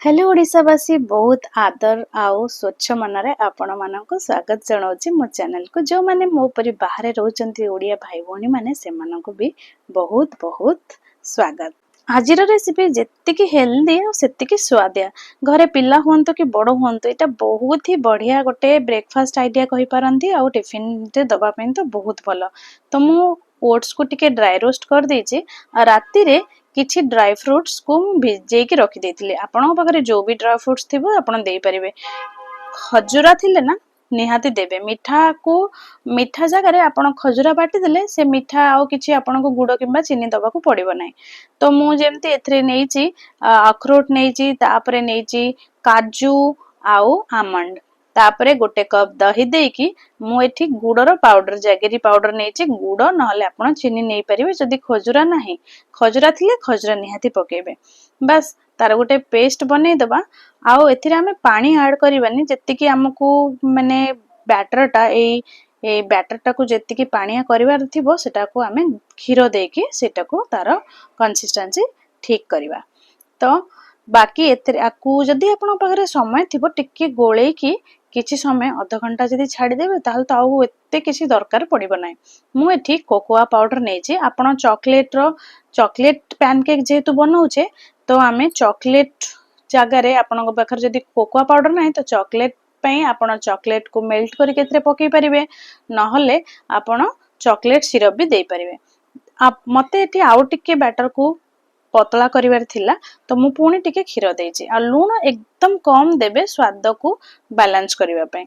Hello ओडिशावासी बहुत आदर आउ स्वच्छ मनरे आपण मानक स्वागत जनाऊँगी मो चैनल को जो माने मो परी बाहर रोचंती ओडिया भाई भौणी माने से मानक भी बहुत बहुत स्वागत। आज रेसिपी जेतिकी हेल्दी और सेतिकी स्वादिया घरे पिला हुंतु कि बड़ हुंतु एटा बहुत ही बढ़िया गोटे ब्रेकफास्ट आइडिया कहि पारंती आ टिफिन रे दबा पई तो बहुत भलो। तो मु ओट्स को टिके ड्राई रोस्ट कर देछि आ राती रे किछि ड्राई फ्रूट्स को भिजे के रखि देथिले। आपन पाखरे जो भी ड्राई फ्रूट्स थिबो आपन देई परिबे। खजुरा थिले ना निहाती देबे। मिठा जगह रे आपन खजुरा बाटी देले से मिठा आउ किछि आपन को गुड़ किबा चीनी दबा को पड़िबो नै। तो मु जेमति एथरे नेछि अखरोट नेछि तापरे नेछि काजू आउ आमंड तापरे गोटे कप दही देकी मु एठी गुड़र पाउडर जैगेरी पाउडर नेछि गुड़ नहले आपन चीनी नै परिबे। जदि खजुरा नाही खजुरा थिले खजुरा निहाती पकेबे। बस तार गोटे पेस्ट बनै दबा आउ एथिरे हमें पानी ऐड करिबानी जेतिकी हमकु माने बैटरटा ए बैटरटा को जेतिकी पानिया करिवार थिबो सेटा को हमें क्षीर देकी सेटा को तार कंसिस्टेंसी ठीक करिवा। तो बाकी एथिरे आकु जदि आपन पाखरे समय थिबो टिके गोळेई की किछि समय आधा घंटा जदि छाडी देबे ताहल त आउ एते किछि दरकार पड़िबो नै। मु एठी कोकोआ पाउडर नेछि आपन चॉकलेट पैनकेक जेतु बनाउछे तो आमे चॉकलेट जगह रे आपन पाखरे जदि कोकोआ पाउडर नाही तो चॉकलेट पई आपन चॉकलेट को मेल्ट करि केतरे पकई परिबे नहले आपन चॉकलेट सिरप भी देई परिबे। आप मते एठी आउ टिके बैटर को पतला करिवार थिला तो मु पुणी टिके क्षीर देछि आ लूण एकदम कम देबे स्वाद को बैलेंस करिवा पई।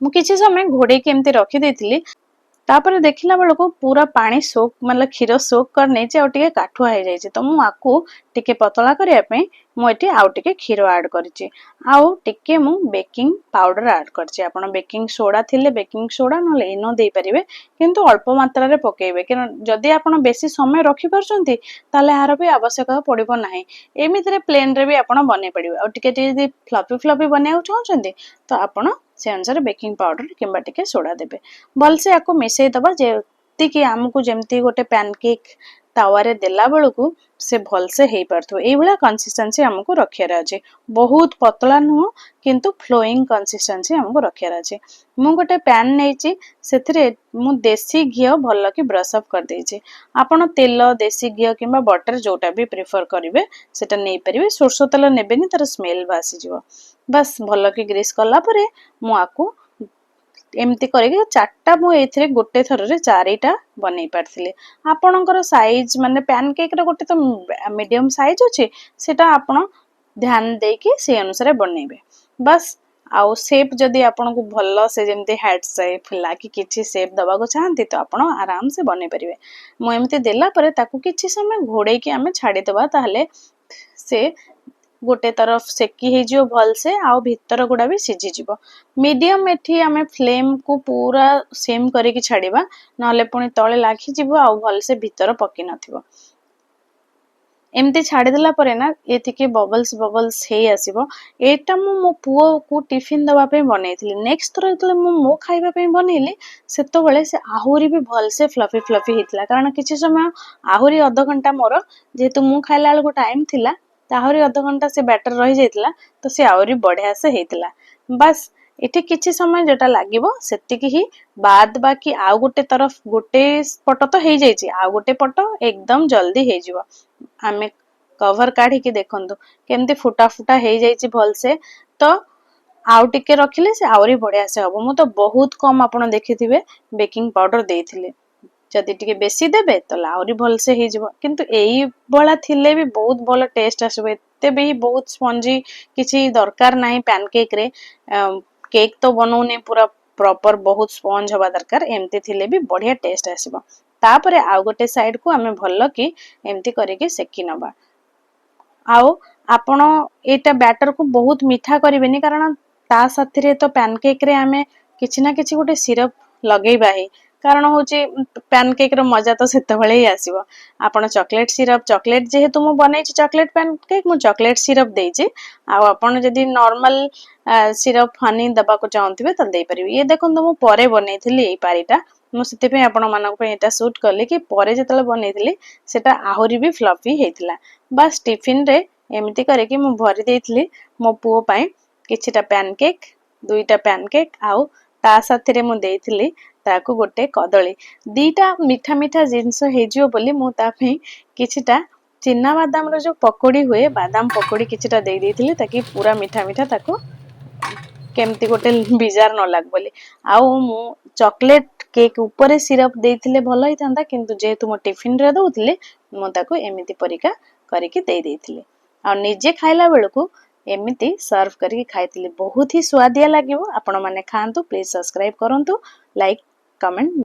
मु किछि समय घोड़े के एमती रखि देथिली तापर देखिला बेलको पूरा पानी सोक मतलब क्षीर सोक कर नै जे टिके काठुआ हे जाय छै। तो मु आकु टिके पतला करिया पे मु एठी आउ टिके क्षीर ऐड करछि आउ टिके मु बेकिंग पाउडर ऐड करछि। आपन बेकिंग सोडा थिले बेकिंग सोडा नले इनो देई परिबे किंतु अल्प मात्रा रे पकेइबे कि जदि आपन बेसी समय रखि परछंती ताले आरो भी आवश्यकता पड़िबो नाही। एमितरे प्लेन रे भी आपन बने पड़िबे आ टिके टिके जदि फ्लफी बनेउ चाहछंती तो आपन से अनुसार बेकिंग पाउडर किंबा टिके सोडा देबे। भल से आको मिसई दबा जेति कि हमकु जेमति गोटे पैनकेक तावा रे देला बेलकु से भल से हेई परथो एई भला कंसिस्टेंसी हमकु रखियार अछि। बहुत पतला नुह किंतु फ्लोइंग कंसिस्टेंसी हमकु रखियार अछि। मु गोटे पैन नेछि सेथिरे मु देसी घी भल कि ब्रश अप कर देछि। आपन तेल देसी घी किंबा बटर जोटा भी प्रेफर करिवे सेटा नै परिवे। सोरसो तेल नेबेनी तार स्मेल बासी जिवो। बस भल कि ग्रीस कला परे मु आकु एमती करके चारटा मु एथिरे गोटे थर रे चारिटा बनै पारथिले। आपनकर साइज माने पैनकेक रे गोटे तो मीडियम साइज अछि सेटा आपन ध्यान देकी से अनुसार बनेबे। बस आउ शेप जदि आपन को भल्लो से जेमते हेड शेप ला कि किछि शेप दबा को चाहंती तो आपन आराम से बने परिबे। मु एमती देला परे ताकू किछि समय घोड़े के हमें छाडी देबा ताहले से गोटे तरफ सेकी हे जियो भल से आउ भीतर गुडा भी सिझी जिवो। मीडियम एठी हमें फ्लेम को पूरा सेम करिकि छाडीबा नहले पुनी तळे लाखि जिवो आउ भल से भीतर पकी नथिबो। एमती छाडी देला परे ना एतिके बबल्स हे आसीबो। एटा मो पुओ को टिफिन दबा पे बनेइथिली। नेक्स्ट थर जतले मो खाइबा पे बनेइली सेतो बेले से आहुरी भी भल से फ्लफी हितला कारण किछि समय आहुरी आधा घंटा मोर जेतु मु खाइला बेलको टाइम थिला ताहुरी आधा घंटा से बैटर रहि जाइतला तो से आहुरी बढ़िया से हेतला। बस एठी किछि समय जेटा लागिबो सेतिकी ही बाद बाकी आउ गोटे तरफ गोटे पट तो हे जाइछि आउ गोटे पट एकदम जल्दी हे जिवो। हमें कवर काढी के देखंतु केमती फुटा फुटा हे जाइछि भल से। तो आउ टिके रखिले से आउरी बढ़िया से हबो। मु तो बहुत कम आपन देखिथिबे बेकिंग पाउडर देइथिले जदि टिके बेसी देबे तो आउरी भल से हे जिवो किंतु एई बळा थिले भी बहुत भल टेस्ट आसबे। एते भी बहुत स्पंजी किछि दरकार नाही पैनकेक रे। केक तो बनौने पूरा प्रॉपर बहुत स्पंज हवा दरकार एमती थिले भी बढ़िया टेस्ट आसीबो। तापरे आउ गोटे साइड को हमें भल कि एमती करिके सेकी नबा। आउ आपण एटा बैटर को बहुत मीठा करिवेनी कारण ता साथी रे तो पैनकेक रे हमें किछि ना किछि गोटे सिरप लगेइबा हे कारण होची पैनकेक रो मजा तो सेते बेले ही आसीबो। आपण चॉकलेट सिरप चॉकलेट जेहेतु मु बनेछि चॉकलेट पैनकेक मु चॉकलेट सिरप देछि आ आपण जदि नॉर्मल सिरप हनी दबा को चाहंतिबे त देई परिबे। ये देखन मु परे बनेइथिली एई पारीटा मु सेते पे आपण मानक पे एटा शूट करले कि परे जतले बनेइथिली सेटा आहुरी भी फ्लफी हेतिला। बस टिफिन रे एमती करके मु भरी देइथिली मो पुओ पाई किछिटा पैनकेक 2टा पैनकेक आउ ता साथरे मु देइथिली ताकू गोटे कदली 2टा मीठा मीठा जिंस हेजियो बोली मु ता पई किछिटा चिन्ना बादाम रो जो पकोड़ी हुए बादाम पकोड़ी किछिटा दे देइथिली ताकि पूरा मीठा मीठा ताकू केमती गोटे बिजार न लाग बोली आउ मु चॉकलेट केक ऊपर सिरप देइथिले भलो हितांदा किंतु जेहेतु मो टिफिन रे दउथिले मु ताकू एमिति परिका करके दे देइथिले आ निजे खाइला बेलकू एमिति सर्व करके खाइथिले बहुत ही स्वादिया लागिवो आपण माने खांतु प्लीज सब्सक्राइब करंतु लाइक कमेंट